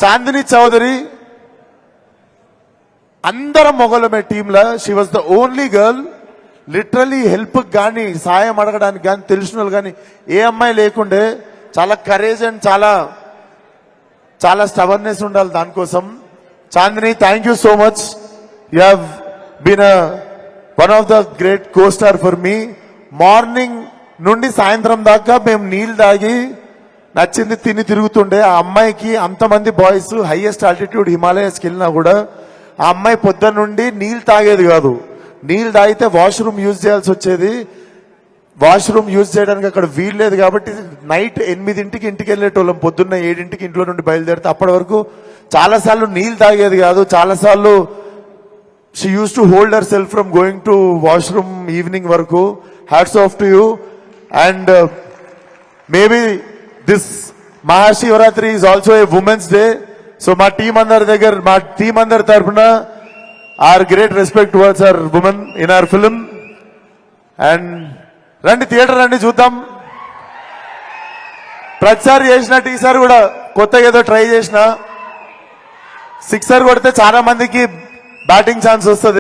చాందిని చౌదరి అందరం మొగలమే టీంలో she was the only girl literally help కానీ సాయం అడగడానికి కానీ తెలిసిన వాళ్ళు కానీ ఏ అమ్మాయి లేకుండే చాలా కరేజ్ అండ్ చాలా స్టబర్నెస్ ఉండాలి దానికోసం. Chandini thank you so much. You have been one of the great costar for me. మార్నింగ్ నుండి సాయంత్రం దాకా మేము నీళ్ళు తాగి నచ్చింది తిని తిరుగుతుండే. ఆ అమ్మాయికి అంతమంది బాయ్స్ హైయెస్ట్ ఆల్టిట్యూడ్ హిమాలయస్కి వెళ్ళినా కూడా ఆ అమ్మాయి పొద్దున్న నుండి నీళ్ళు తాగేది కాదు. నీళ్ళు తాగితే వాష్రూమ్ యూజ్ చేయాల్సి వచ్చేది. వాష్రూమ్ యూజ్ చేయడానికి అక్కడ వీలు లేదు కాబట్టి నైట్ 8 ఇంటికి వెళ్ళేటోళ్ళం, పొద్దున్న 7 ఇంట్లో నుండి బయలుదేరితే అప్పటి వరకు చాలాసార్లు నీళ్ళు తాగేది కాదు. చాలాసార్లు she uses to hold herself from going to washroom evening వరకు. Hats off to you. And maybe this Mahashivratri is also a women's day. So మా టీం అందరి తరఫున our great respect towards our women in our film. And రండి theater రండి చూద్దాం. ప్రతిసారి చేసినట్టు ఈసారి కూడా కొత్తగా ఏదో ట్రై చేసిన. 6 కొడితే చాలా మందికి బ్యాటింగ్ ఛాన్స్ వస్తుంది.